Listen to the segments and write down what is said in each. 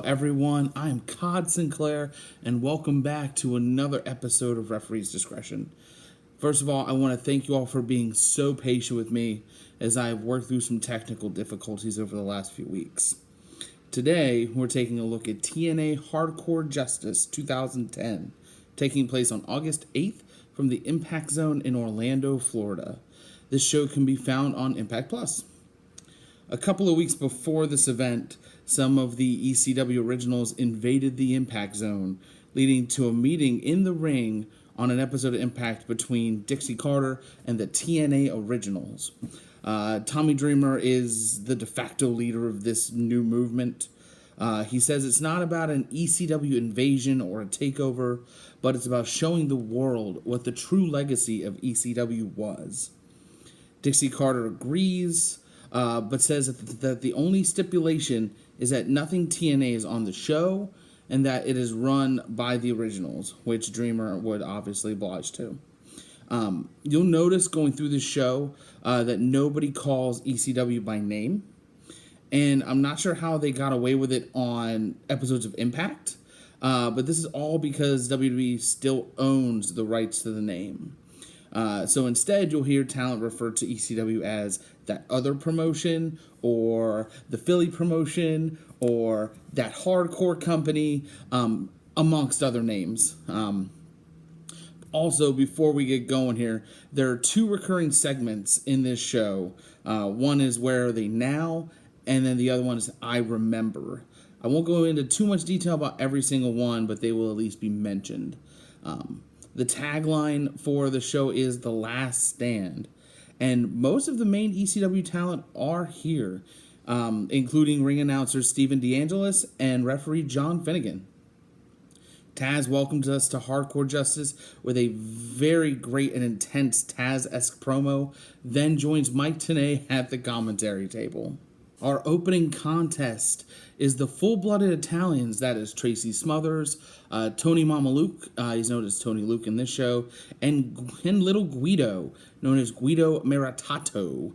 everyone, I am Cod Sinclair, and welcome back to another episode of Referee's Discretion. First of all, I want to thank you all for being so patient with me as I have worked through some technical difficulties over the last few weeks. Today, we're taking a look at TNA Hardcore Justice 2010, taking place on August 8th from the Impact Zone in Orlando, Florida. This show can be found on Impact Plus. A couple of weeks before this event, some of the ECW originals invaded the Impact Zone, leading to a meeting in the ring on an episode of Impact between Dixie Carter and the TNA originals. Tommy Dreamer is the de facto leader of this new movement. He says it's not about an ECW invasion or a takeover, but it's about showing the world what the true legacy of ECW was. Dixie Carter agrees, but says that the only stipulation is that nothing TNA is on the show and that it is run by the originals, which Dreamer would obviously oblige to. You'll notice going through the show that nobody calls ECW by name, and I'm not sure how they got away with it on episodes of Impact, but this is all because WWE still owns the rights to the name. So instead, you'll hear talent refer to ECW as that other promotion, or the Philly promotion, or that hardcore company, amongst other names. Also, before we get going here, there are two recurring segments in this show. One is Where Are They Now? And then the other one is I Remember. I won't go into too much detail about every single one, but they will at least be mentioned. The tagline for the show is The Last Stand. And most of the main ECW talent are here, including ring announcer Steven DeAngelis and referee John Finnegan. Taz welcomes us to Hardcore Justice with a very great and intense Taz-esque promo, then joins Mike Tenay at the commentary table. Our opening contest is the Full-Blooded Italians, that is Tracy Smothers, Tony Mamaluke, he's known as Tony Luke in this show, and Little Guido, known as Guido Maritato.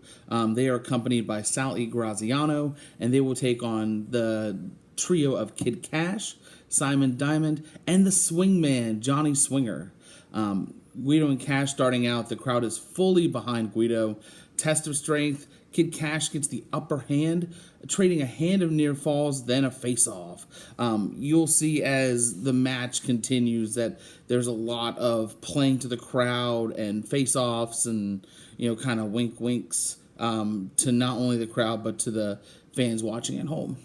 They are accompanied by Sal Graziano, and they will take on the trio of Kid Cash, Simon Diamond, and the Swingman, Johnny Swinger. Guido and Cash starting out, the crowd is fully behind Guido. Test of strength, Kid Cash gets the upper hand, trading a hand of near falls, then a face-off. You'll see as the match continues that there's a lot of playing to the crowd and face-offs and, kind of wink-winks to not only the crowd but to the fans watching at home.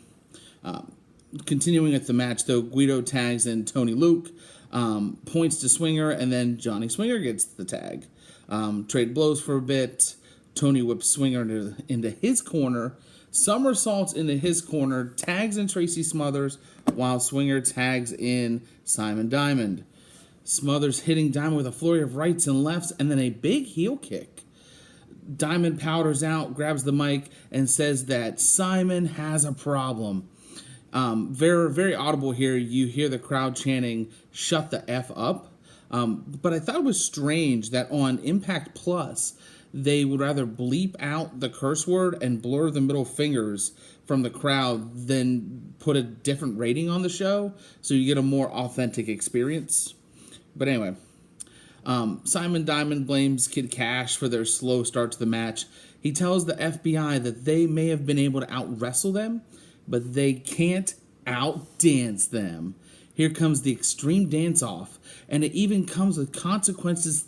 Continuing with the match, though, Guido tags in Tony Luke, points to Swinger, and then Johnny Swinger gets the tag. Trade blows for a bit. Tony whips Swinger into his corner, somersaults into his corner, tags in Tracy Smothers, while Swinger tags in Simon Diamond. Smothers hitting Diamond with a flurry of rights and lefts, and then a big heel kick. Diamond powders out, grabs the mic, and says that Simon has a problem. Very, very audible here. You hear the crowd chanting, "Shut the F up." But I thought it was strange that on Impact Plus, they would rather bleep out the curse word and blur the middle fingers from the crowd than put a different rating on the show, so you get a more authentic experience. But anyway, Simon Diamond blames Kid Cash for their slow start to the match. He tells the FBI that they may have been able to out-wrestle them, but they can't out-dance them. Here comes the Extreme Dance-Off, and it even comes with Consequences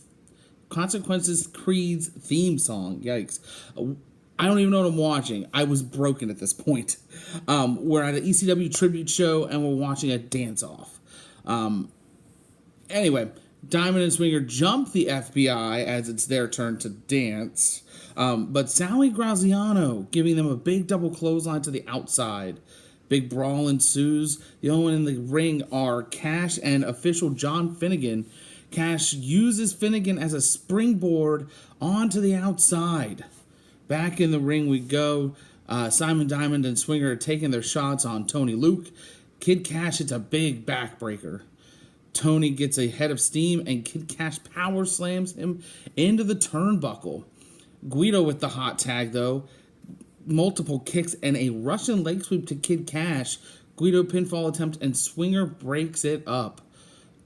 Creed's theme song. Yikes. I don't even know what I'm watching. I was broken at this point. We're at an ECW tribute show, and we're watching a dance-off. Anyway, Diamond and Swinger jump the FBI as it's their turn to dance, but Sally Graziano giving them a big double clothesline to the outside. Big brawl ensues. The only one in the ring are Cash and official John Finnegan. Cash uses Finnegan as a springboard onto the outside. Back in the ring we go. Simon Diamond and Swinger are taking their shots on Tony Luke. Kid Cash hits a big backbreaker. Tony gets a head of steam, and Kid Cash power slams him into the turnbuckle. Guido with the hot tag, though. Multiple kicks and a Russian leg sweep to Kid Cash Guido pinfall attempt, and Swinger breaks it up.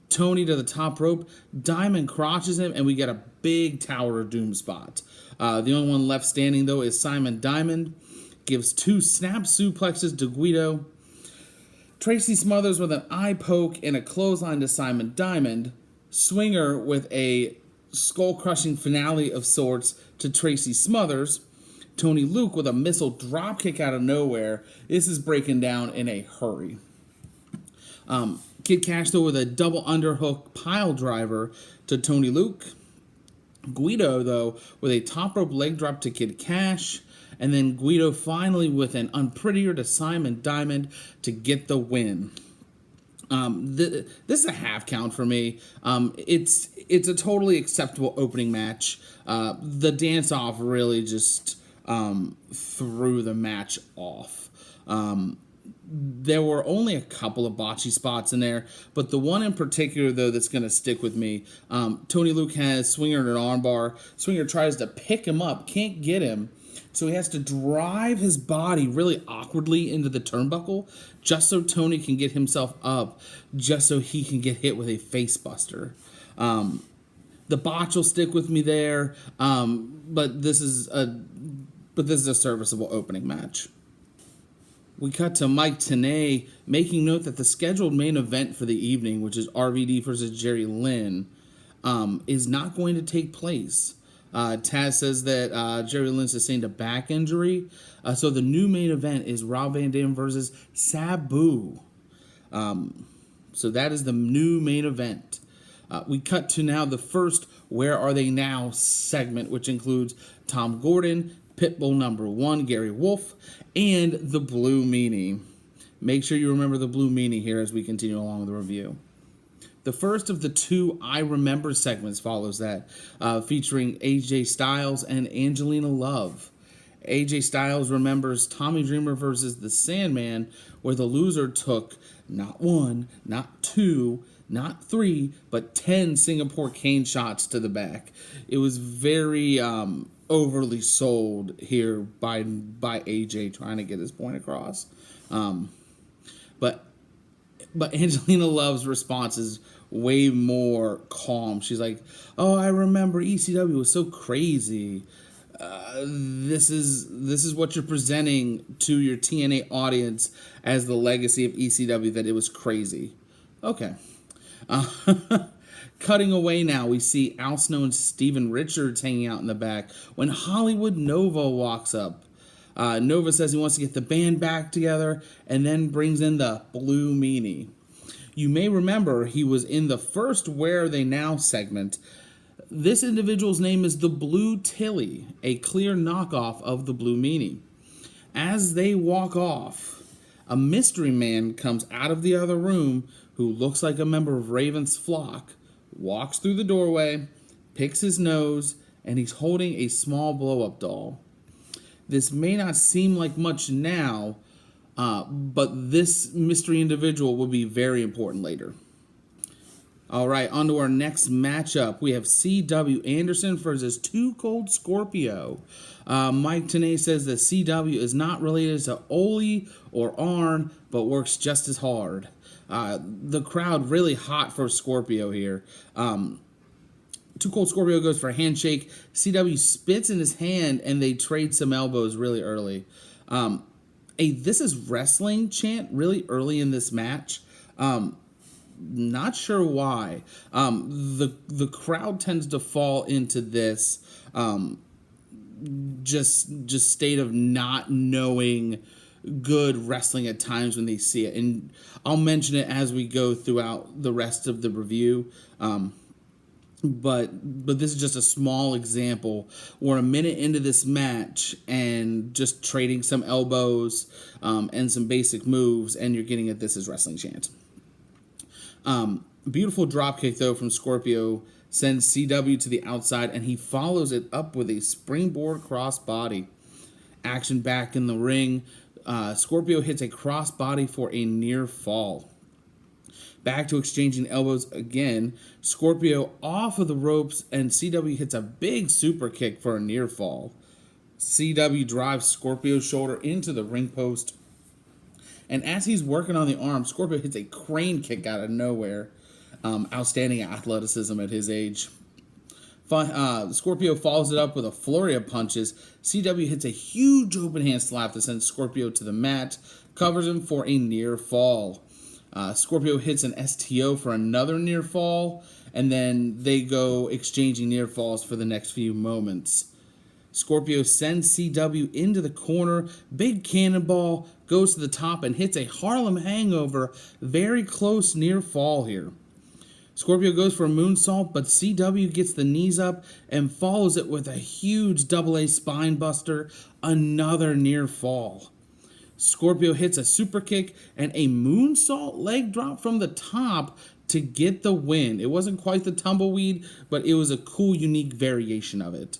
Tony to the top rope. Diamond crotches him, and we get a big Tower of Doom spot. The only one left standing, though, is Simon Diamond. Gives 2 snap suplexes to Guido. Tracy Smothers with an eye poke and a clothesline to Simon Diamond. Swinger with a skull-crushing finale of sorts to Tracy Smothers. Tony Luke with a missile dropkick out of nowhere. This is breaking down in a hurry. Kid Cash, though, with a double underhook pile driver to Tony Luke. Guido, though, with a top rope leg drop to Kid Cash. And then Guido finally with an unprettier to Simon Diamond to get the win. This is a half count for me. It's a totally acceptable opening match. The dance-off really just threw the match off. There were only a couple of botchy spots in there, but the one in particular, though, that's going to stick with me, Tony Luke has Swinger in an armbar. Swinger tries to pick him up, can't get him, so he has to drive his body really awkwardly into the turnbuckle just so Tony can get himself up, just so he can get hit with a face buster. The botch will stick with me there, but this is a serviceable opening match. We cut to Mike Tenay making note that the scheduled main event for the evening, which is RVD versus Jerry Lynn, is not going to take place. Taz says that Jerry Lynn sustained a back injury, so the new main event is Rob Van Dam versus Sabu. So that is the new main event. We cut to now the first Where Are They Now segment, which includes Tom Gordon, Pitbull number 1, Gary Wolf, and the Blue Meanie. Make sure you remember the Blue Meanie here as we continue along with the review. The first of the 2 I Remember segments follows that, featuring AJ Styles and Angelina Love. AJ Styles remembers Tommy Dreamer versus the Sandman, where the loser took not 1, not 2, not 3, but 10 Singapore cane shots to the back. It was very overly sold here by AJ trying to get his point across. But Angelina Love's response is way more calm. She's like, "Oh, I remember ECW was so crazy. This is what you're presenting to your TNA audience as the legacy of ECW, that it was crazy." Okay. Cutting away now, we see Al Snow and Steven Richards hanging out in the back when Hollywood Nova walks up. Nova says he wants to get the band back together and then brings in the Blue Meanie. You may remember he was in the first Where Are They Now segment. This individual's name is the Blue Tilly, a clear knockoff of the Blue Meanie. As they walk off, a mystery man comes out of the other room who looks like a member of Raven's flock, walks through the doorway, picks his nose, and he's holding a small blow-up doll. This may not seem like much now, but this mystery individual will be very important later. All right, on to our next matchup. We have C.W. Anderson versus Too Cold Scorpio. Mike Tenay says that C.W. is not related to Ole or Arn, but works just as hard. The crowd really hot for Scorpio here. Too Cold Scorpio goes for a handshake. CW spits in his hand, and they trade some elbows really early. A "This is wrestling" chant really early in this match. Not sure why. The crowd tends to fall into this just state of not knowing good wrestling at times when they see it, and I'll mention it as we go throughout the rest of the review. But this is just a small example. We're a minute into this match and just trading some elbows and some basic moves, and you're getting a "This is wrestling" chant. Beautiful dropkick, though, from Scorpio sends CW to the outside, and he follows it up with a springboard crossbody. Action back in the ring. Scorpio hits a crossbody for a near fall. Back to exchanging elbows again. Scorpio off of the ropes, and CW hits a big super kick for a near fall. CW drives Scorpio's shoulder into the ring post, And as he's working on the arm, Scorpio hits a crane kick out of nowhere. Outstanding athleticism at his age. Scorpio follows it up with a flurry of punches. CW hits a huge open hand slap that sends Scorpio to the mat, covers him for a near fall. Scorpio hits an STO for another near fall, and then they go exchanging near falls for the next few moments. Scorpio sends CW into the corner, big cannonball, goes to the top and hits a Harlem hangover, very close near fall here. Scorpio goes for a moonsault, but CW gets the knees up and follows it with a huge AA spine buster, another near fall. Scorpio hits a super kick and a moonsault leg drop from the top to get the win. It wasn't quite the tumbleweed, but it was a cool, unique variation of it.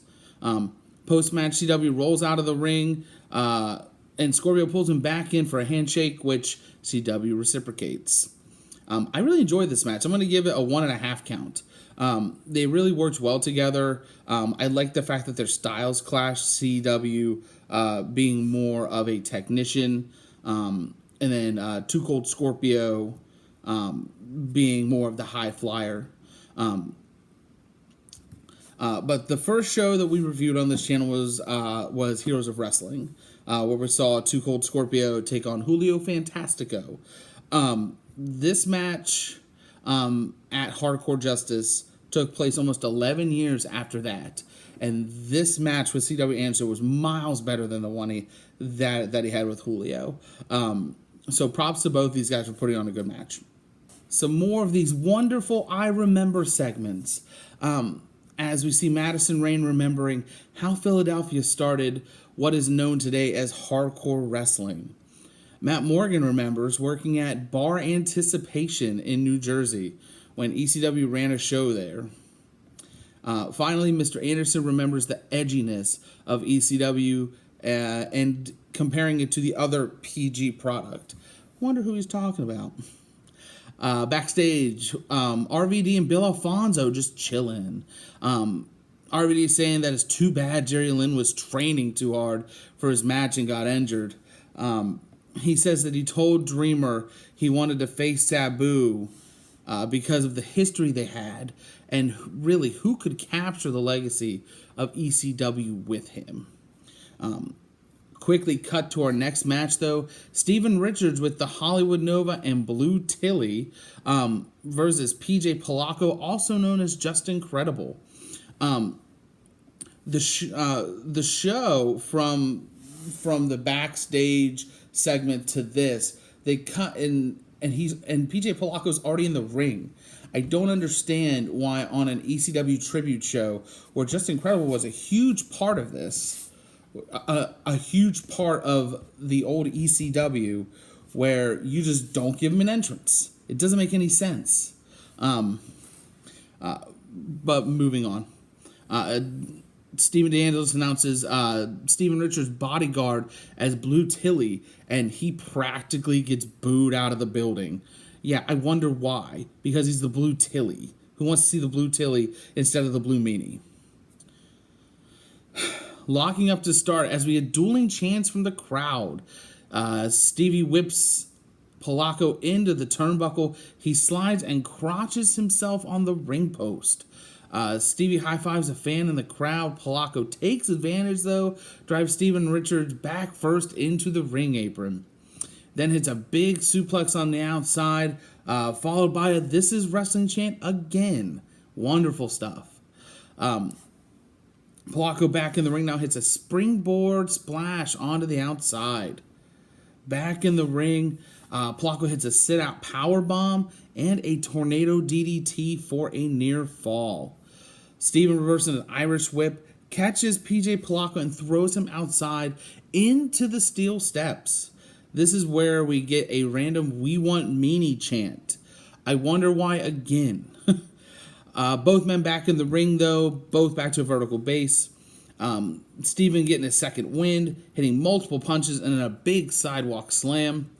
Post-match, CW rolls out of the ring, and Scorpio pulls him back in for a handshake, which CW reciprocates. I really enjoyed this match. I'm going to give it a 1.5 count. They really worked well together. I like the fact that their styles clash. CW being more of a technician, and then Too Cold Scorpio being more of the high flyer. But the first show that we reviewed on this channel was Heroes of Wrestling, where we saw Too Cold Scorpio take on Julio Fantastico. This match at Hardcore Justice took place almost 11 years after that. And this match with CW Anderson was miles better than the one that he had with Julio. So props to both these guys for putting on a good match. Some more of these wonderful I Remember segments. As we see Madison Rayne remembering how Philadelphia started what is known today as hardcore wrestling. Matt Morgan remembers working at Bar Anticipation in New Jersey when ECW ran a show there. Finally, Mr. Anderson remembers the edginess of ECW and comparing it to the other PG product. Wonder who he's talking about. Backstage, RVD and Bill Alfonso just chilling. RVD saying that it's too bad Jerry Lynn was training too hard for his match and got injured. He says that he told Dreamer he wanted to face Sabu because of the history they had, and really who could capture the legacy of ECW with him. Quickly cut to our next match, though. Steven Richards with the Hollywood Nova and Blue Tilly versus PJ Polacco, also known as Just Incredible. The show from the backstage segment to this, they cut in, and PJ Polacco's already in the ring. I don't understand why on an ECW tribute show where Just Incredible was a huge part of this, a huge part of the old ECW, where you just don't give him an entrance. It doesn't make any sense. But moving on. Steven DeAngelis announces Steven Richards' bodyguard as Blue Tilly, and he practically gets booed out of the building. Yeah, I wonder why. Because he's the Blue Tilly. Who wants to see the Blue Tilly instead of the Blue Meanie? Locking up to start as we had dueling chants from the crowd. Stevie whips Polacco into the turnbuckle. He slides and crotches himself on the ring post. Stevie high-fives a fan in the crowd. Polacco takes advantage, though, drives Steven Richards back first into the ring apron. Then hits a big suplex on the outside, followed by a This Is Wrestling chant again. Wonderful stuff. Polacco back in the ring now hits a springboard splash onto the outside. Back in the ring, Polacco hits a sit-out powerbomb and a tornado DDT for a near fall. Steven reverses an Irish whip, catches PJ Polacco and throws him outside into the steel steps. This is where we get a random "We Want Meanie" chant. I wonder why again. Both men back in the ring, though, both back to a vertical base. Steven getting a second wind, hitting multiple punches and then a big sidewalk slam.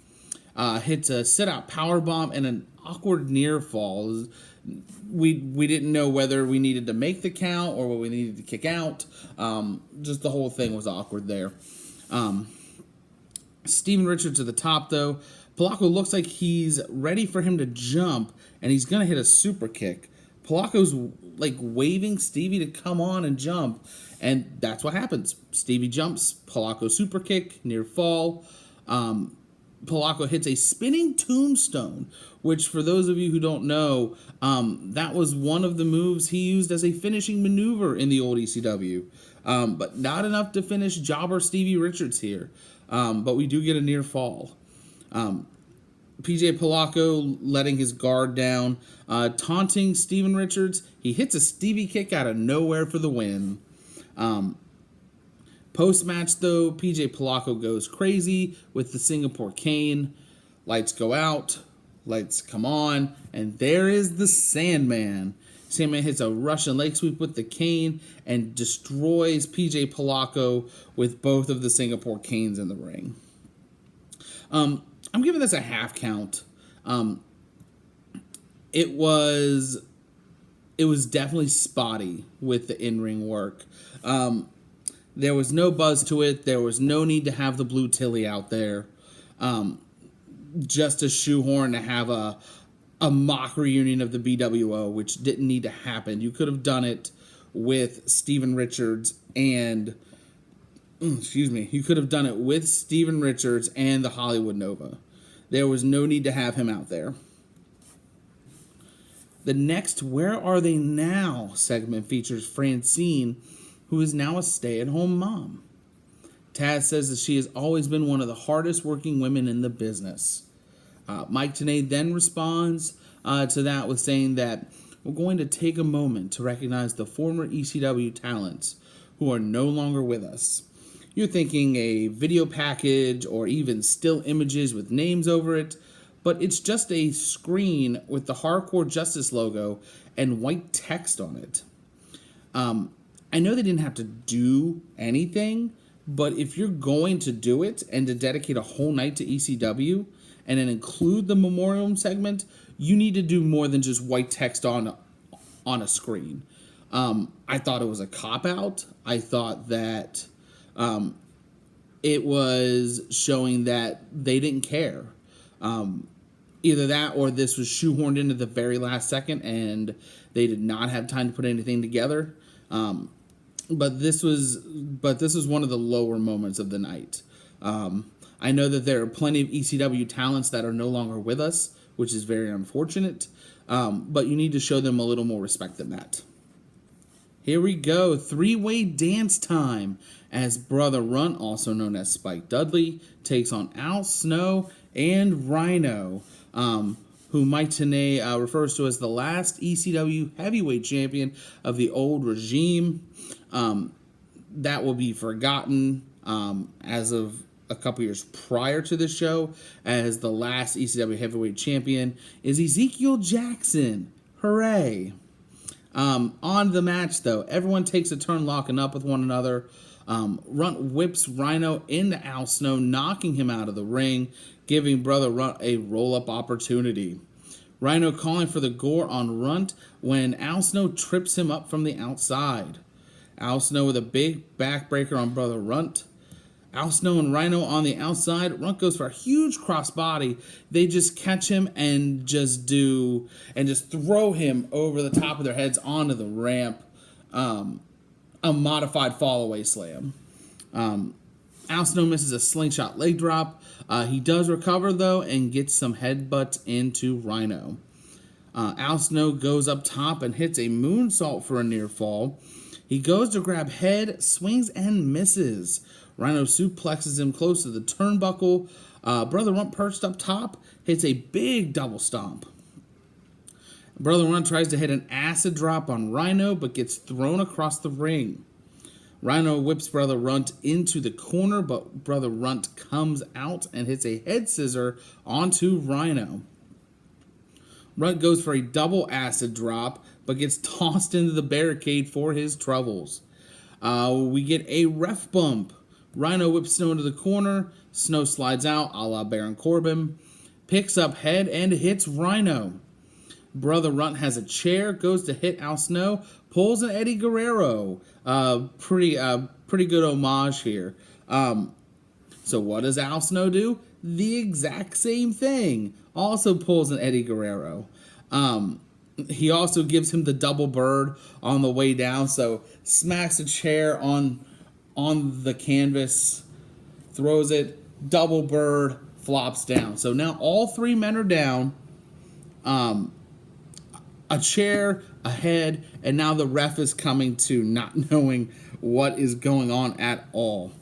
Hits a sit-out powerbomb and an awkward near fall. We didn't know whether we needed to make the count or what we needed to kick out. Just the whole thing was awkward there. Steven Richards to the top, though. Polanco looks like he's ready for him to jump, and he's going to hit a super kick. Polanco's like waving Stevie to come on and jump, and that's what happens. Stevie jumps, Polanco super kick, near fall. Polanco hits a spinning tombstone, which for those of you who don't know, that was one of the moves he used as a finishing maneuver in the old ECW. But not enough to finish jobber Stevie Richards here. But we do get a near fall. PJ Polanco letting his guard down, taunting Steven Richards. He hits a Stevie kick out of nowhere for the win. Post-match, though, PJ Polanco goes crazy with the Singapore cane. Lights go out, lights come on, and there is the Sandman. Sandman hits a Russian leg sweep with the cane and destroys PJ Polanco with both of the Singapore canes in the ring. I'm giving this a half count. It was definitely spotty with the in-ring work. There was no buzz to it. There was no need to have the blue Tilly out there. Just a shoehorn to have a mock reunion of the BWO, which didn't need to happen. You could have done it with Steven Richards and... You could have done it with Steven Richards and the Hollywood Nova. There was no need to have him out there. The next Where Are They Now segment features Francine, who is now a stay-at-home mom. Taz says that she has always been one of the hardest working women in the business. Mike Tenay then responds to that with saying that we're going to take a moment to recognize the former ECW talents who are no longer with us. You're thinking a video package or even still images with names over it, but it's just a screen with the Hardcore Justice logo and white text on it. I know they didn't have to do anything, but if you're going to do it and to dedicate a whole night to ECW and then include the memoriam segment, you need to do more than just white text on a screen. I thought it was a cop-out. I thought that it was showing that they didn't care. Either that or this was shoehorned into the very last second and they did not have time to put anything together. But this was one of the lower moments of the night. I know that there are plenty of ECW talents that are no longer with us, which is very unfortunate. But you need to show them a little more respect than that. Here we go, three-way dance time as Brother Runt, also known as Spike Dudley, takes on Al Snow and Rhino, who Mike Tenay refers to as the last ECW heavyweight champion of the old regime. That will be forgotten as of a couple years prior to the show, as the last ECW heavyweight champion is Ezekiel Jackson. Hooray! On the match, though, everyone takes a turn locking up with one another. Runt whips Rhino into Al Snow, knocking him out of the ring, giving Brother Runt a roll-up opportunity. Rhino calling for the gore on Runt when Al Snow trips him up from the outside. Al Snow with a big backbreaker on Brother Runt. Al Snow and Rhino on the outside. Runt goes for a huge crossbody. They just catch him and just throw him over the top of their heads onto the ramp. A modified fall-away slam. Al Snow misses a slingshot leg drop. He does recover, though, and gets some headbutts into Rhino. Al Snow goes up top and hits a moonsault for a near fall. He goes to grab head, swings, and misses. Rhino suplexes him close to the turnbuckle. Brother Runt perched up top, hits a big double stomp. Brother Runt tries to hit an acid drop on Rhino, but gets thrown across the ring. Rhino whips Brother Runt into the corner, but Brother Runt comes out and hits a head scissor onto Rhino. Runt goes for a double acid drop, but gets tossed into the barricade for his troubles. We get a ref bump. Rhino whips Snow into the corner. Snow slides out, a la Baron Corbin. Picks up head and hits Rhino. Brother Runt has a chair, goes to hit Al Snow, pulls an Eddie Guerrero. Pretty good homage here. So what does Al Snow do? the exact same thing. Also pulls an Eddie Guerrero. He also gives him the double bird on the way down. So smacks a chair on the canvas, throws it, double bird, flops down. So now all three men are down. A chair, a head, and now the ref is coming to not knowing what is going on at all.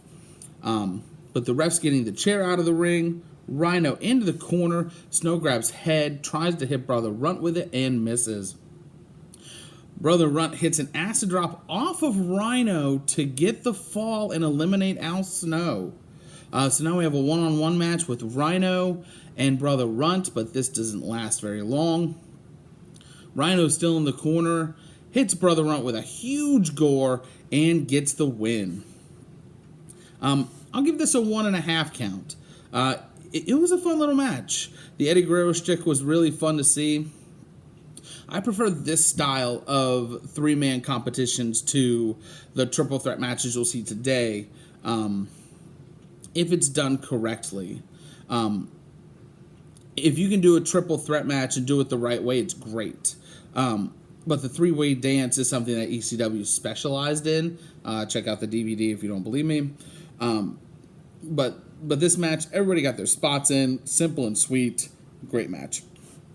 But the ref's getting the chair out of the ring. Rhino into the corner. Snow grabs head, tries to hit Brother Runt with it, and misses. Brother Runt hits an acid drop off of Rhino to get the fall and eliminate Al Snow. So now we have a one-on-one match with Rhino and Brother Runt, but this doesn't last very long. Rhino's still in the corner, hits Brother Runt with a huge gore, and gets the win. I'll give this a 1.5 count. It was a fun little match. The Eddie Guerrero shtick was really fun to see. I prefer this style of three-man competitions to the triple threat matches you'll see today, if it's done correctly. If you can do a triple threat match and do it the right way, it's great. But the three-way dance is something that ECW specialized in. Check out the DVD if you don't believe me. But this match, everybody got their spots in. Simple and sweet. Great match.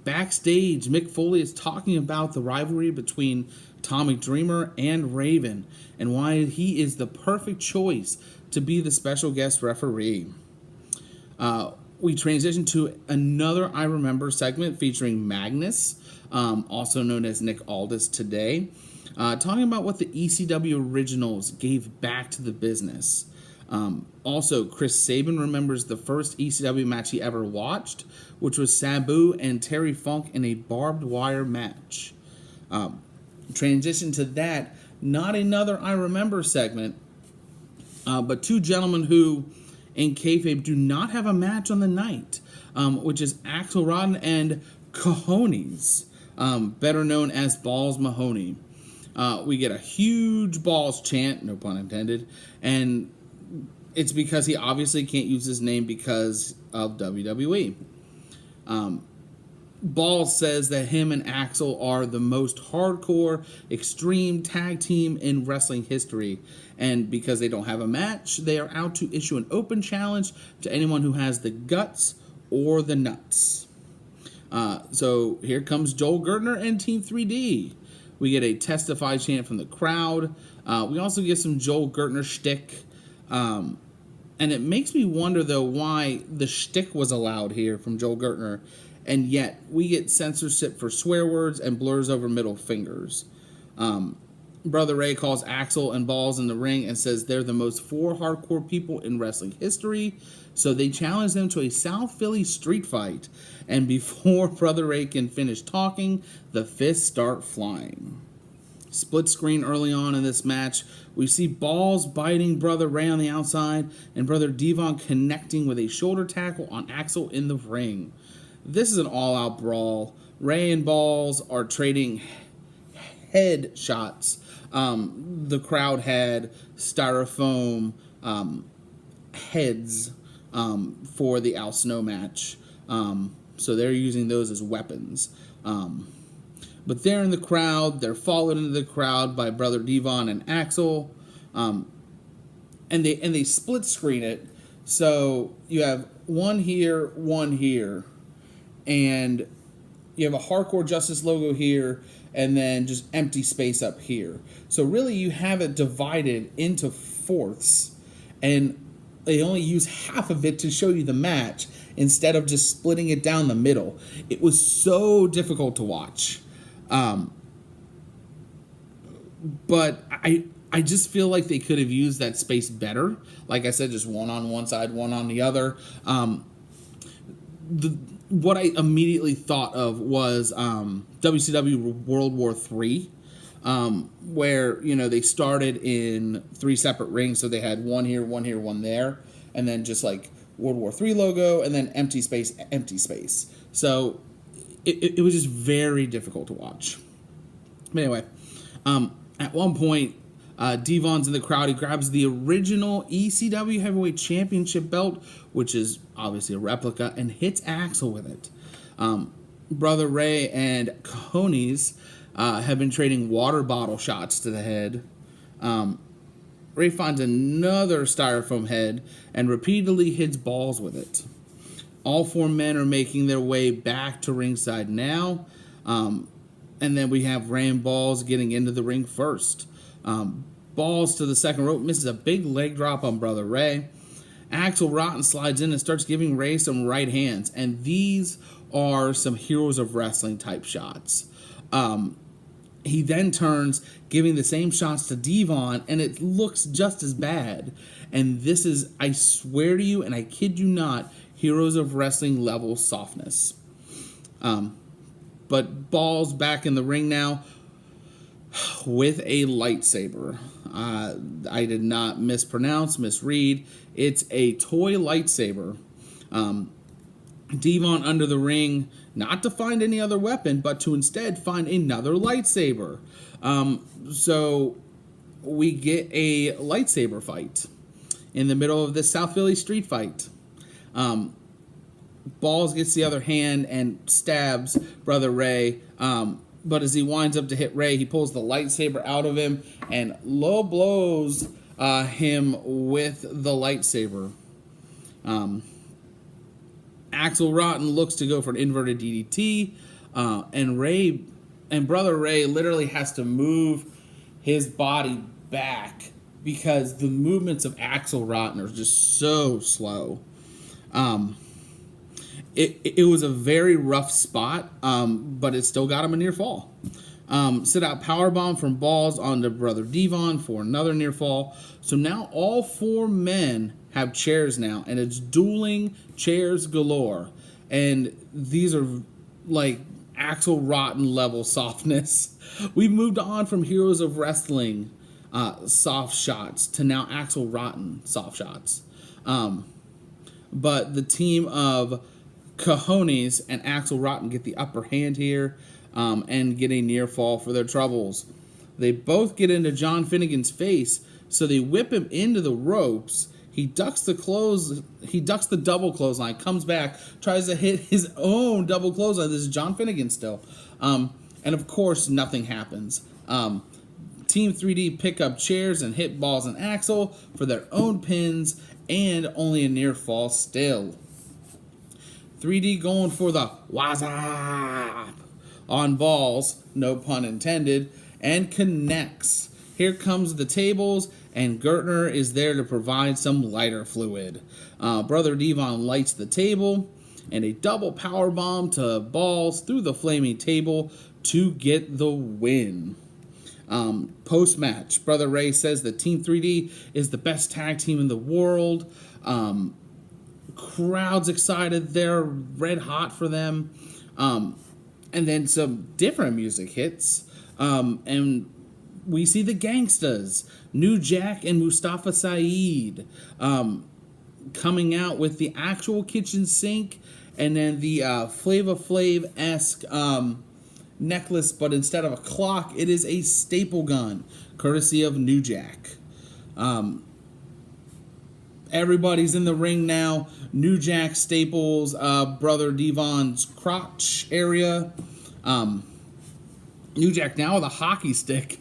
Backstage, Mick Foley is talking about the rivalry between Tommy Dreamer and Raven and why he is the perfect choice to be the special guest referee. We transition to another I Remember segment featuring Magnus, also known as Nick Aldis today, talking about what the ECW originals gave back to the business. Also, Chris Sabin remembers the first ECW match he ever watched, which was Sabu and Terry Funk in a barbed wire match. Transition to that, not another I Remember segment, but two gentlemen who, in kayfabe, do not have a match on the night, which is Axl Rotten and Cojones, better known as Balls Mahoney. We get a huge balls chant, no pun intended, and it's because he obviously can't use his name because of WWE. Balls says that him and Axl are the most hardcore, extreme tag team in wrestling history. And because they don't have a match, they are out to issue an open challenge to anyone who has the guts or the nuts. So here comes Joel Gertner and Team 3D. We get a testify chant from the crowd. We also get some Joel Gertner shtick. And it makes me wonder, though, why the shtick was allowed here from Joel Gertner, and yet we get censorship for swear words and blurs over middle fingers. Brother Ray calls Axl and Balls in the ring and says they're the most four hardcore people in wrestling history, so they challenge them to a South Philly street fight. And before Brother Ray can finish talking, the fists start flying. Split screen early on in this match. We see Balls biting Brother Ray on the outside and Brother Devon connecting with a shoulder tackle on Axl in the ring. This is an all-out brawl. Ray and Balls are trading head shots. The crowd had styrofoam heads for the Al Snow match. So they're using those as weapons. But they're in the crowd. They're followed into the crowd by Brother Devon and Axl. And they split screen it. So you have one here, and you have a Hardcore Justice logo here, and then just empty space up here. So really you have it divided into fourths, and they only use half of it to show you the match instead of just splitting it down the middle. It was so difficult to watch. But I just feel like they could have used that space better. Like I said, just one on one side, one on the other. What I immediately thought of was WCW World War III, where, you know, they started in 3 separate rings, so they had one here, one there, and then just like World War III logo, and then empty space. So it was just very difficult to watch. But anyway, at one point, Devon's in the crowd. He grabs the original ECW Heavyweight Championship belt, which is obviously a replica, and hits Axel with it. Brother Ray and Cojones have been trading water bottle shots to the head. Ray finds another styrofoam head and repeatedly hits Balls with it. All four men are making their way back to ringside now. And then we have Ray and Balls getting into the ring first. Balls to the second rope, misses a big leg drop on Brother Ray. Axel Rotten slides in and starts giving Ray some right hands. And these are some Heroes of Wrestling type shots. He then turns, giving the same shots to Devon, and it looks just as bad. And this is, I swear to you, and I kid you not, Heroes of Wrestling level softness. But Balls back in the ring now with a lightsaber. I did not misread. It's a toy lightsaber. Devon under the ring, not to find any other weapon, but to instead find another lightsaber. So we get a lightsaber fight in the middle of this South Philly street fight. Balls gets the other hand and stabs Brother Ray. But as he winds up to hit Ray, he pulls the lightsaber out of him and low blows him with the lightsaber. Axel Rotten looks to go for an inverted DDT, and Brother Ray literally has to move his body back because the movements of Axel Rotten are just so slow. It was a very rough spot, but it still got him a near fall. Sit out powerbomb from Balls onto Brother Devon for another near fall. So now all four men have chairs now, and it's dueling chairs galore. And these are like Axel Rotten level softness. We've moved on from Heroes of Wrestling soft shots to now Axel Rotten soft shots. But the team of Cojones and Axel Rotten get the upper hand here and get a near fall for their troubles. They both get into John Finnegan's face, so they whip him into the ropes. He ducks the double clothesline, comes back, tries to hit his own double clothesline. This is John Finnegan still. And of course, nothing happens. Team 3D pick up chairs and hit Balls and Axel for their own pins, and only a near fall still. 3D going for the wazap on Balls, no pun intended, and connects. Here comes the tables, and Gertner is there to provide some lighter fluid. Brother Devon lights the table, and a double power bomb to Balls through the flaming table to get the win. Post-match, Brother Ray says that Team 3D is the best tag team in the world. Crowd's excited. They're red hot for them. And then some different music hits. And we see the Gangstas, New Jack and Mustafa Saeed, coming out with the actual kitchen sink and then the Flava Flav-esque necklace, but instead of a clock, it is a staple gun, courtesy of New Jack. Everybody's in the ring now. New Jack staples Brother Devon's crotch area. New Jack now with a hockey stick.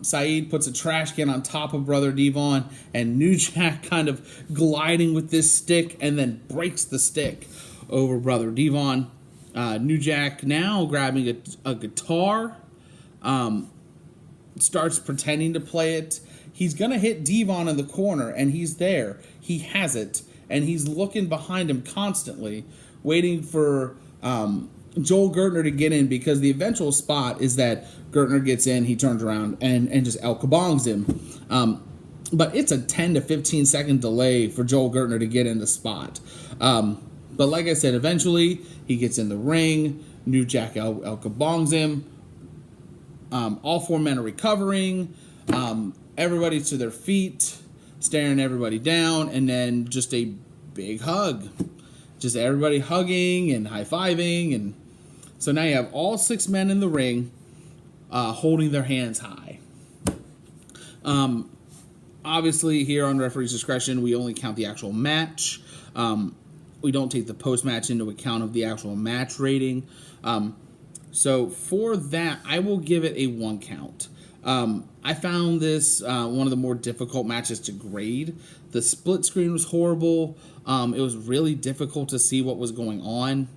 Saeed puts a trash can on top of Brother Devon, and New Jack kind of gliding with this stick and then breaks the stick over Brother Devon. New Jack now grabbing a guitar, starts pretending to play it. He's going to hit Devon in the corner, and he's there. He has it, and he's looking behind him constantly, waiting for Joel Gertner to get in, because the eventual spot is that Gertner gets in, he turns around, and just El Kabongs him. But it's a 10 to 15 second delay for Joel Gertner to get in the spot. But like I said, eventually he gets in the ring. New Jack El Kabongs him. All four men are recovering. Everybody to their feet, staring everybody down, and then just a big hug. Just everybody hugging and high-fiving. And so now you have all six men in the ring holding their hands high. Obviously, here on Referee's Discretion, we only count the actual match. We don't take the post-match into account of the actual match rating. So for that, I will give it a 1 count. I found this one of the more difficult matches to grade. The split screen was horrible. It was really difficult to see what was going on.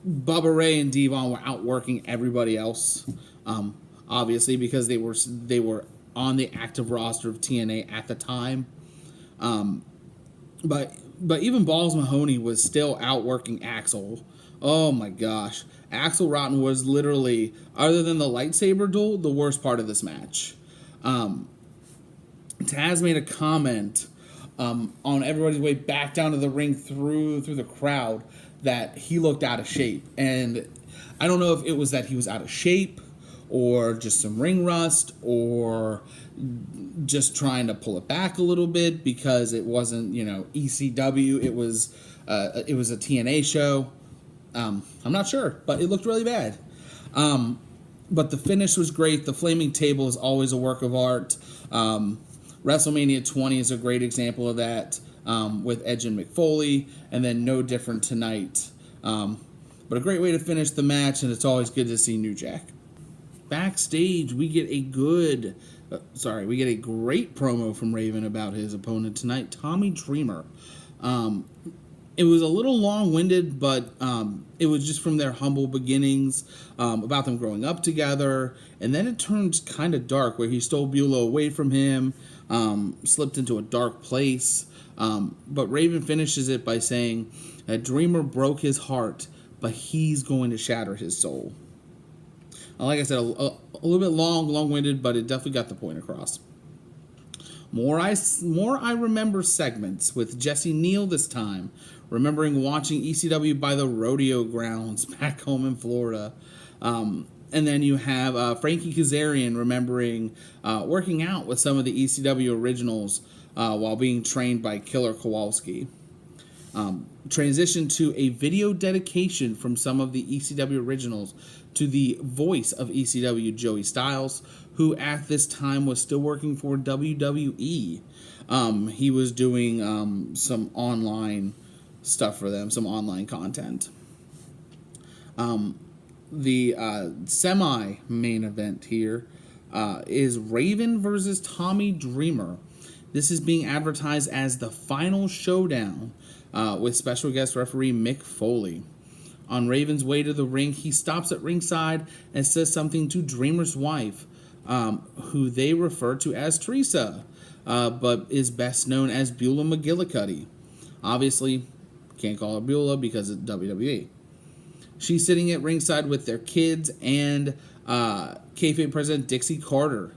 Bubba Ray and Devon were outworking everybody else, obviously because they were on the active roster of TNA at the time. But even Balls Mahoney was still outworking Axel. Oh my gosh. Axel Rotten was literally, other than the lightsaber duel, the worst part of this match. Taz made a comment on everybody's way back down to the ring through the crowd that he looked out of shape. And I don't know if it was that he was out of shape or just some ring rust or just trying to pull it back a little bit because it wasn't, ECW. It was a TNA show. I'm not sure, but it looked really bad. But the finish was great. The flaming table is always a work of art. WrestleMania 20 is a great example of that, with Edge and McFoley, and then no different tonight. But a great way to finish the match, and it's always good to see New Jack. Backstage, we get a great promo from Raven about his opponent tonight, Tommy Dreamer. It was a little long-winded, but it was just from their humble beginnings, about them growing up together, and then it turns kind of dark, where he stole Beulah away from him, slipped into a dark place, but Raven finishes it by saying that Dreamer broke his heart, but he's going to shatter his soul. Like I said, a little bit long-winded, but it definitely got the point across. More I Remember segments with Jesse Neal this time, remembering watching ECW by the rodeo grounds back home in Florida. And then you have Frankie Kazarian remembering working out with some of the ECW originals while being trained by Killer Kowalski. Transition to a video dedication from some of the ECW originals to the voice of ECW, Joey Styles, who at this time was still working for WWE. He was doing some online stuff for them, some online content. The semi-main event here is Raven versus Tommy Dreamer. This is being advertised as the final showdown with special guest referee Mick Foley. On Raven's way to the ring, he stops at ringside and says something to Dreamer's wife, who they refer to as Teresa, but is best known as Beulah McGillicuddy. Obviously, can't call her Beulah because it's WWE. She's sitting at ringside with their kids and kayfabe president Dixie Carter.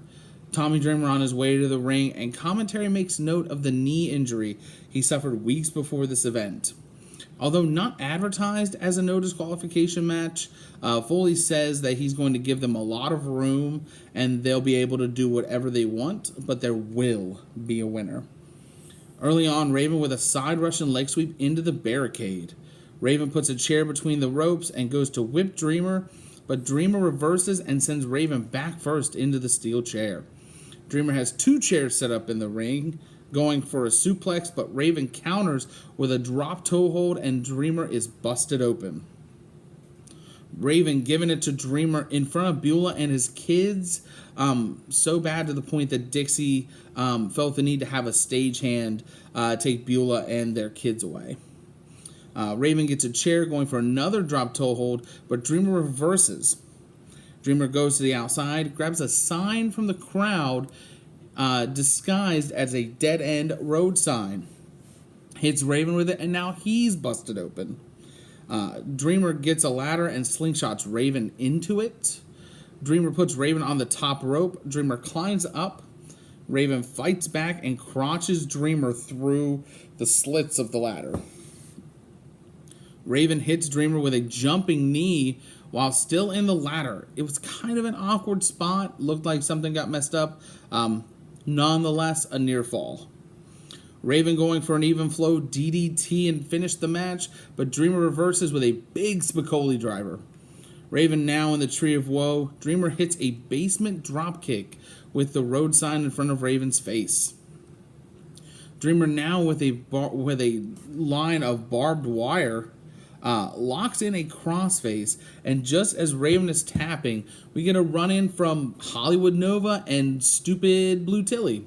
Tommy Dreamer on his way to the ring, and commentary makes note of the knee injury he suffered weeks before this event. Although not advertised as a no disqualification match, Foley says that he's going to give them a lot of room and they'll be able to do whatever they want, but there will be a winner. Early on, Raven with a side Russian leg sweep into the barricade. Raven puts a chair between the ropes and goes to whip Dreamer, but Dreamer reverses and sends Raven back first into the steel chair. Dreamer has 2 chairs set up in the ring, going for a suplex, but Raven counters with a drop toe hold and Dreamer is busted open. Raven giving it to Dreamer in front of Beulah and his kids, so bad to the point that Dixie felt the need to have a stagehand take Beulah and their kids away. Raven gets a chair going for another drop toe hold, but Dreamer reverses. Dreamer goes to the outside, grabs a sign from the crowd disguised as a dead-end road sign. Hits Raven with it, and now he's busted open. Dreamer gets a ladder and slingshots Raven into it. Dreamer puts Raven on the top rope. Dreamer climbs up. Raven fights back and crotches Dreamer through the slits of the ladder. Raven hits Dreamer with a jumping knee while still in the ladder. It was kind of an awkward spot. Looked like something got messed up. Nonetheless, a near fall. Raven going for an even flow DDT and finished the match, but Dreamer reverses with a big Spicoli driver. Raven now in the Tree of Woe. Dreamer hits a basement dropkick with the road sign in front of Raven's face. Dreamer now with a line of barbed wire locks in a crossface, and just as Raven is tapping, we get a run-in from Hollywood Nova and stupid Blue Tilly.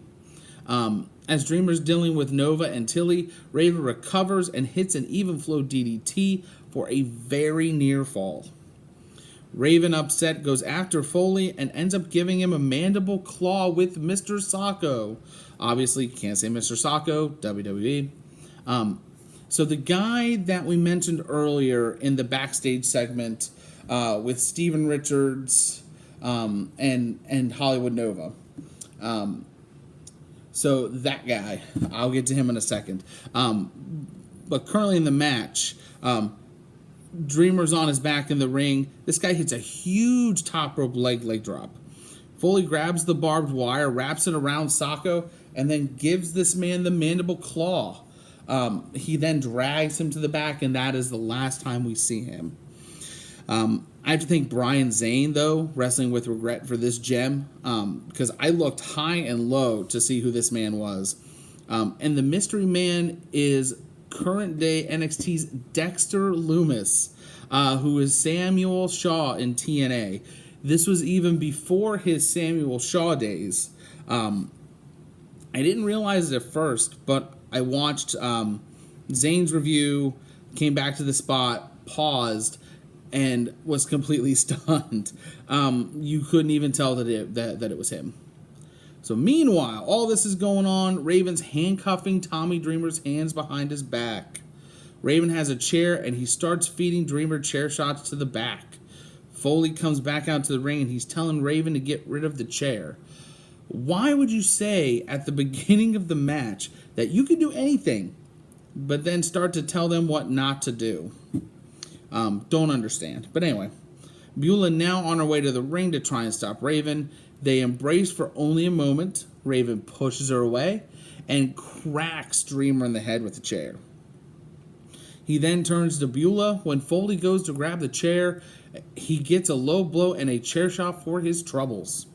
As Dreamer's dealing with Nova and Tilly, Raven recovers and hits an even flow DDT for a very near fall. Raven, upset, goes after Foley and ends up giving him a mandible claw with Mr. Sacco. Obviously, can't say Mr. Sacco, WWE. So the guy that we mentioned earlier in the backstage segment with Steven Richards and Hollywood Nova. So that guy, I'll get to him in a second. But currently in the match, Dreamer's on his back in the ring. This guy hits a huge top rope leg drop. Foley grabs the barbed wire, wraps it around Sacco, and then gives this man the mandible claw. He then drags him to the back, and that is the last time we see him. I have to thank Brian Zane, though, Wrestling with Regret, for this gem, because I looked high and low to see who this man was. And the mystery man is current day NXT's Dexter Lumis, who is Samuel Shaw in TNA. This was even before his Samuel Shaw days. I didn't realize it at first, but I watched Zane's review, came back to the spot, paused, and was completely stunned. You couldn't even tell that it was him. So meanwhile, all this is going on. Raven's handcuffing Tommy Dreamer's hands behind his back. Raven has a chair, and he starts feeding Dreamer chair shots to the back. Foley comes back out to the ring, and he's telling Raven to get rid of the chair. Why would you say at the beginning of the match that you could do anything, but then start to tell them what not to do? Don't understand. But anyway, Beulah now on her way to the ring to try and stop Raven. They embrace for only a moment. Raven pushes her away and cracks Dreamer in the head with the chair. He then turns to Beulah. When Foley goes to grab the chair, he gets a low blow and a chair shot for his troubles.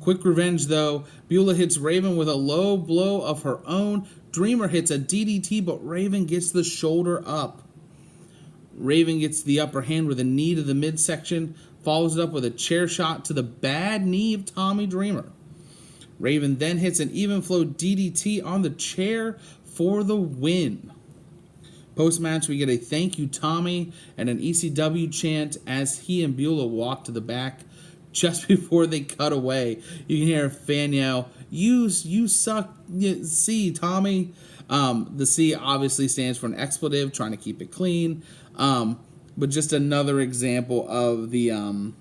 Quick revenge, though. Beulah hits Raven with a low blow of her own. Dreamer hits a DDT, but Raven gets the shoulder up. Raven gets the upper hand with a knee to the midsection, follows it up with a chair shot to the bad knee of Tommy Dreamer. Raven then hits an even flow DDT on the chair for the win. Post-match, we get a thank you Tommy and an ECW chant as he and Beulah walk to the back. Just before they cut away, you can hear a fan yell, you suck, C, Tommy. The C obviously stands for an expletive, trying to keep it clean. But just another example of the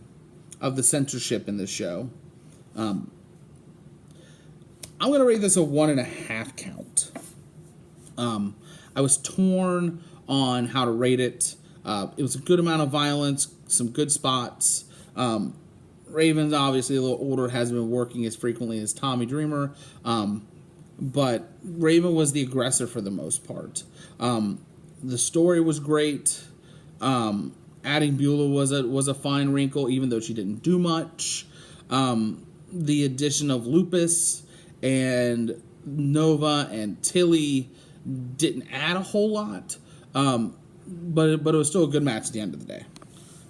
censorship in this show. I'm going to rate this a 1.5 count. I was torn on how to rate it. It was a good amount of violence, some good spots. Raven's obviously a little older, hasn't been working as frequently as Tommy Dreamer, but Raven was the aggressor for the most part. The story was great. Adding Beulah was a fine wrinkle, even though she didn't do much. The addition of Lupus and Nova and Tilly didn't add a whole lot, but it was still a good match at the end of the day.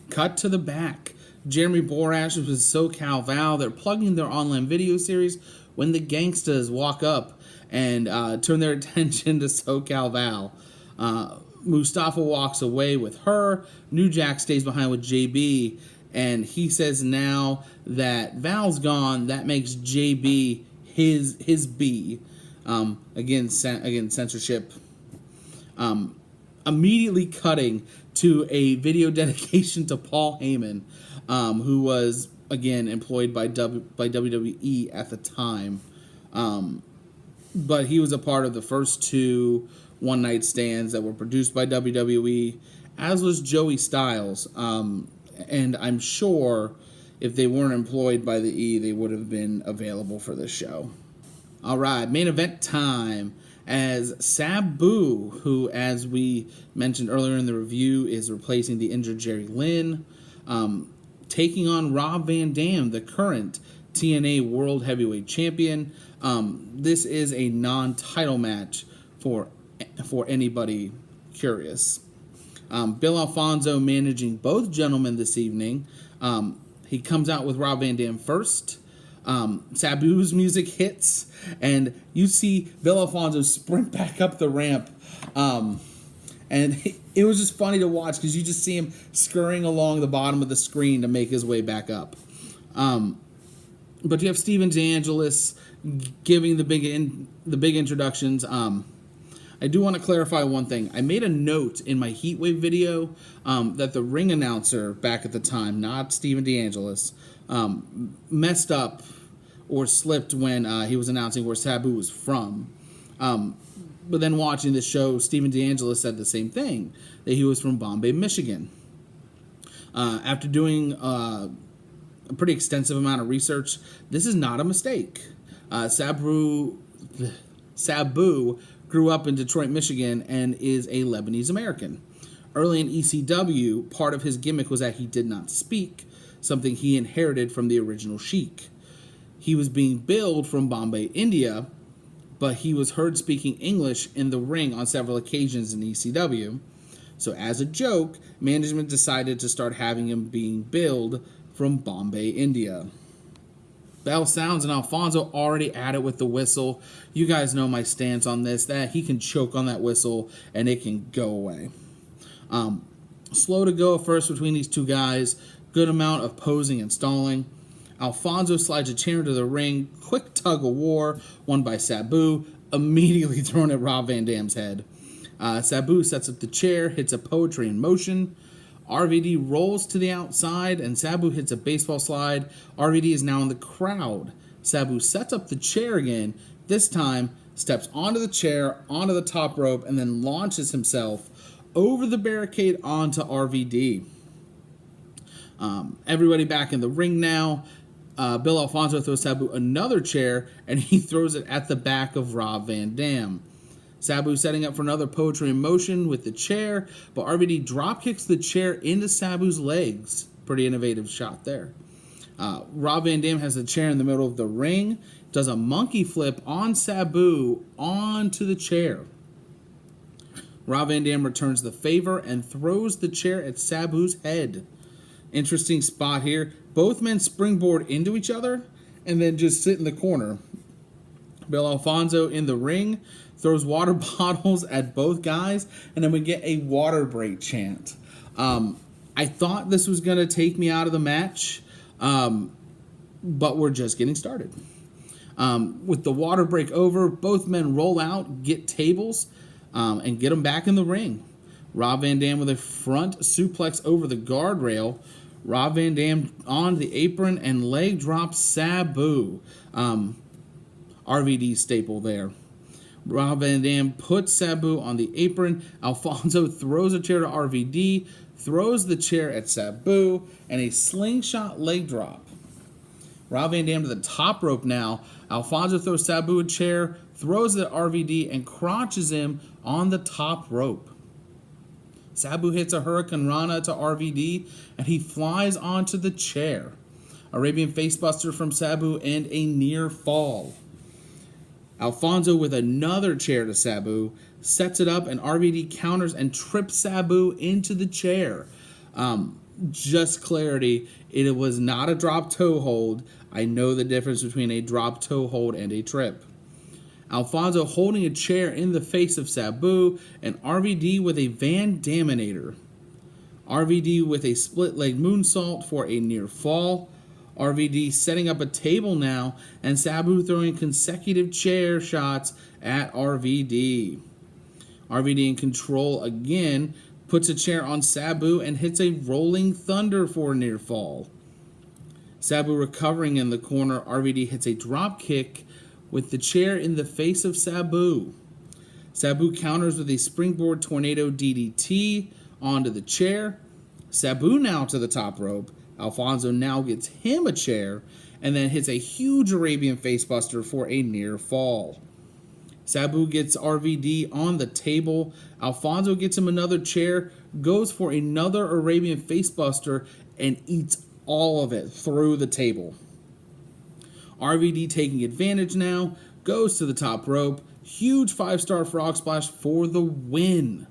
Cut to the back. Jeremy Borash was SoCal Val. They're plugging their online video series when the Gangstas walk up and turn their attention to SoCal Val. Mustafa walks away with her. New Jack stays behind with JB, and he says now that Val's gone, that makes JB his B. Again, censorship. Immediately cutting to a video dedication to Paul Heyman, who was, again, employed by WWE at the time. But he was a part of the first two one-night stands that were produced by WWE, as was Joey Styles. And I'm sure if they weren't employed by the E, they would have been available for this show. All right, main event time. As Sabu, who, as we mentioned earlier in the review, is replacing the injured Jerry Lynn. taking on Rob Van Dam, the current TNA World Heavyweight Champion. This is a non-title match for anybody curious. Bill Alfonso managing both gentlemen this evening. He comes out with Rob Van Dam first. Sabu's music hits, and you see Bill Alfonso sprint back up the ramp. And it was just funny to watch because you just see him scurrying along the bottom of the screen to make his way back up. But you have Steven DeAngelis giving the big introductions. I do want to clarify one thing. I made a note in my Heatwave video that the ring announcer back at the time, not Steven DeAngelis, messed up or slipped when he was announcing where Sabu was from. But then watching the show, Steven DeAngelis said the same thing, that he was from Bombay, Michigan. After doing a pretty extensive amount of research, this is not a mistake. Sabu grew up in Detroit, Michigan, and is a Lebanese American. Early in ECW, part of his gimmick was that he did not speak, something he inherited from the original Sheik. He was being billed from Bombay, India, but he was heard speaking English in the ring on several occasions in ECW. So as a joke, management decided to start having him being billed from Bombay, India. Bell sounds and Alfonso already at it with the whistle. You guys know my stance on this, that he can choke on that whistle and it can go away. Slow to go first between these two guys. Good amount of posing and stalling. Alfonso slides a chair into the ring. Quick tug of war, won by Sabu, immediately thrown at Rob Van Dam's head. Sabu sets up the chair, hits a poetry in motion. RVD rolls to the outside, and Sabu hits a baseball slide. RVD is now in the crowd. Sabu sets up the chair again. This time, steps onto the chair, onto the top rope, and then launches himself over the barricade onto RVD. Everybody back in the ring now. Bill Alfonso throws Sabu another chair, and he throws it at the back of Rob Van Dam. Sabu setting up for another poetry in motion with the chair, but RVD drop kicks the chair into Sabu's legs. Pretty innovative shot there. Rob Van Dam has the chair in the middle of the ring, does a monkey flip on Sabu onto the chair. Rob Van Dam returns the favor and throws the chair at Sabu's head. Interesting spot here. Both men springboard into each other and then just sit in the corner. Bill Alfonso in the ring throws water bottles at both guys, and then we get a water break chant. I thought this was going to take me out of the match, but we're just getting started. With the water break over, both men roll out, get tables, and get them back in the ring. Rob Van Dam with a front suplex over the guardrail. Rob Van Dam on the apron and leg drops Sabu. RVD staple there. Rob Van Dam puts Sabu on the apron. Alfonso throws a chair to RVD, throws the chair at Sabu, and a slingshot leg drop. Rob Van Dam to the top rope now. Alfonso throws Sabu a chair, throws it at RVD, and crotches him on the top rope. Sabu hits a Hurricane Rana to RVD, and he flies onto the chair. Arabian Facebuster from Sabu and a near fall. Alfonso with another chair to Sabu, sets it up, and RVD counters and trips Sabu into the chair. Just clarity, it was not a drop toe hold. I know the difference between a drop toe hold and a trip. Alfonso holding a chair in the face of Sabu, and RVD with a Van Daminator. RVD with a split leg moonsault for a near fall. RVD setting up a table now, and Sabu throwing consecutive chair shots at RVD. RVD in control again, puts a chair on Sabu and hits a rolling thunder for a near fall. Sabu recovering in the corner, RVD hits a drop kick with the chair in the face of Sabu. Sabu counters with a springboard tornado DDT onto the chair. Sabu now to the top rope. Alfonso now gets him a chair and then hits a huge Arabian Facebuster for a near fall. Sabu gets RVD on the table. Alfonso gets him another chair, goes for another Arabian Facebuster, and eats all of it through the table. RVD taking advantage now, goes to the top rope. Huge 5-star frog splash for the win.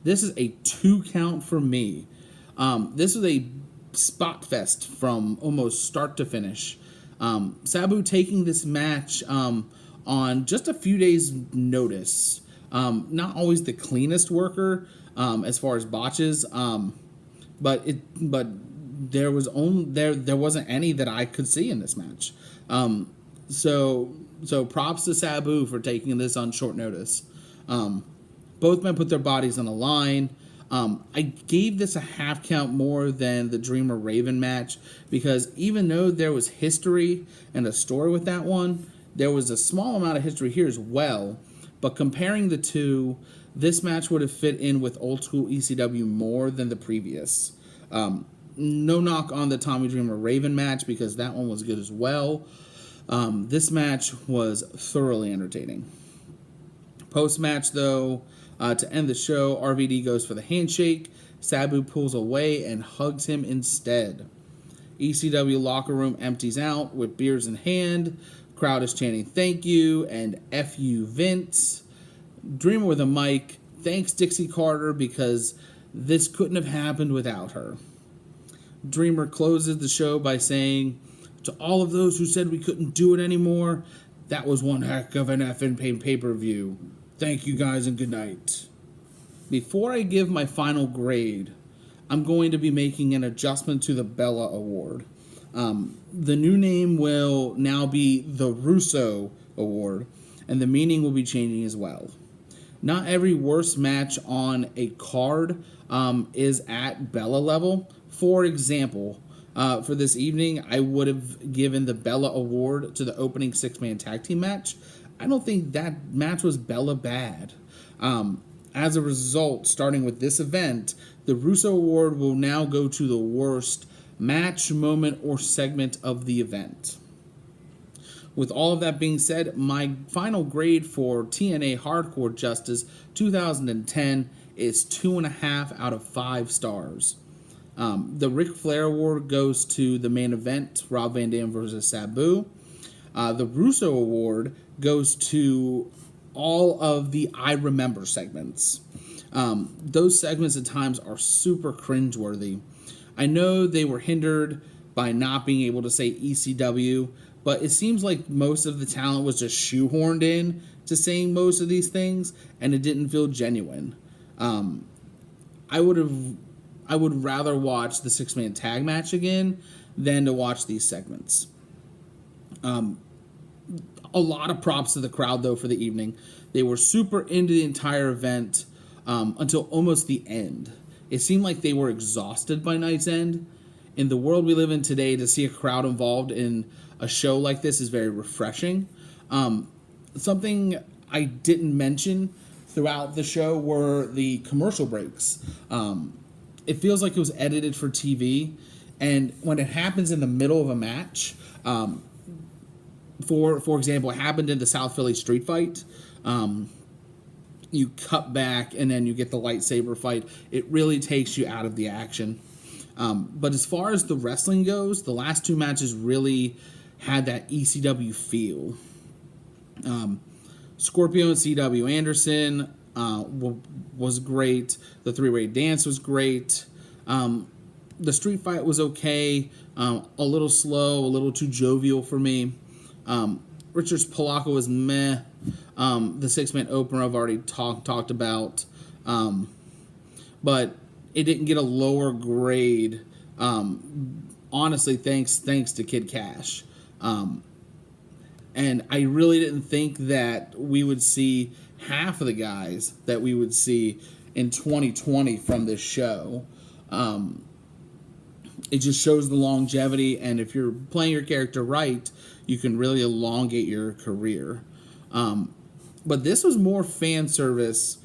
This is a 2 count for me. This was a spot fest from almost start to finish. Sabu taking this match on just a few days' notice. Not always the cleanest worker as far as botches, but there wasn't any that I could see in this match. So props to Sabu for taking this on short notice. Both men put their bodies on the line. I gave this a half count more than the Dreamer Raven match because even though there was history and a story with that one, there was a small amount of history here as well. But comparing the two, this match would have fit in with old school ECW more than the previous. No knock on the Tommy Dreamer Raven match because that one was good as well. This match was thoroughly entertaining. Post-match, though, to end the show, RVD goes for the handshake. Sabu pulls away and hugs him instead. ECW locker room empties out with beers in hand. Crowd is chanting thank you and F you Vince. Dreamer with a mic thanks Dixie Carter because this couldn't have happened without her. Dreamer closes the show by saying, to all of those who said we couldn't do it anymore, that was one heck of an effing pay-per-view. Thank you guys and good night. Before I give my final grade, I'm going to be making an adjustment to the Bella Award. The new name will now be the Russo Award, and the meaning will be changing as well. Not every worst match on a card is at Bella level. For example, for this evening, I would have given the Bella Award to the opening 6-man tag team match. I don't think that match was Bella bad. As a result, starting with this event, the Russo Award will now go to the worst match, moment, or segment of the event. With all of that being said, my final grade for TNA Hardcore Justice 2010 is 2.5 out of 5 stars. The Ric Flair Award goes to the main event, Rob Van Dam versus Sabu. The Russo Award goes to all of the I Remember segments. Those segments at times are super cringeworthy. I know they were hindered by not being able to say ECW, but it seems like most of the talent was just shoehorned in to saying most of these things, and it didn't feel genuine. I would rather watch the 6-man tag match again than to watch these segments. A lot of props to the crowd, though, for the evening. They were super into the entire event until almost the end. It seemed like they were exhausted by night's end. In the world we live in today, to see a crowd involved in a show like this is very refreshing. Something I didn't mention throughout the show were the commercial breaks. It feels like it was edited for TV, and when it happens in the middle of a match, for example, it happened in the South Philly street fight, you cut back and then you get the lightsaber fight. It really takes you out of the action. But as far as the wrestling goes, the last 2 matches really had that ECW feel. Scorpio and CW Anderson was great. The 3-way dance was great. The street fight was okay. A little slow, a little too jovial for me. Richards Polacco was meh. The 6-man opener I've already talked about. But it didn't get a lower grade. Honestly, thanks to Kid Cash. And I really didn't think that we would see half of the guys that we would see in 2020 from this show. It just shows the longevity, and if you're playing your character right, you can really elongate your career. But this was more fan service,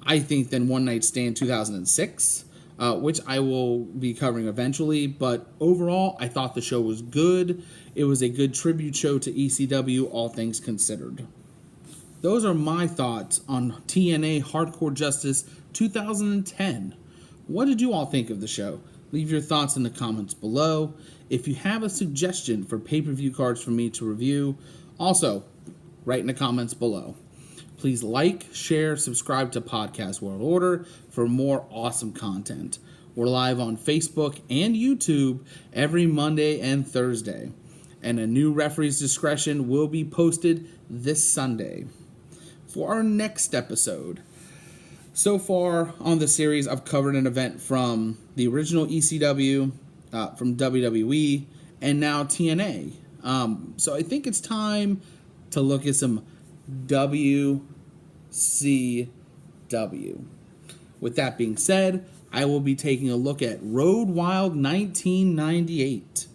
I think, than One Night Stand 2006, which I will be covering eventually. But overall, I thought the show was good. It was a good tribute show to ECW, all things considered. Those are my thoughts on TNA Hardcore Justice 2010. What did you all think of the show? Leave your thoughts in the comments below. If you have a suggestion for pay-per-view cards for me to review, also write in the comments below. Please like, share, subscribe to Podcast World Order for more awesome content. We're live on Facebook and YouTube every Monday and Thursday. And a new Referee's Discretion will be posted this Sunday. For our next episode, so far on the series, I've covered an event from the original ECW, from WWE, and now TNA. So I think it's time to look at some WCW. With that being said, I will be taking a look at Road Wild 1998.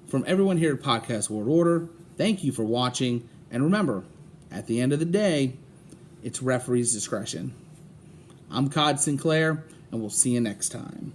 From everyone here at Podcast World Order, thank you for watching, and remember, at the end of the day, it's referee's discretion. I'm Cod Sinclair, and we'll see you next time.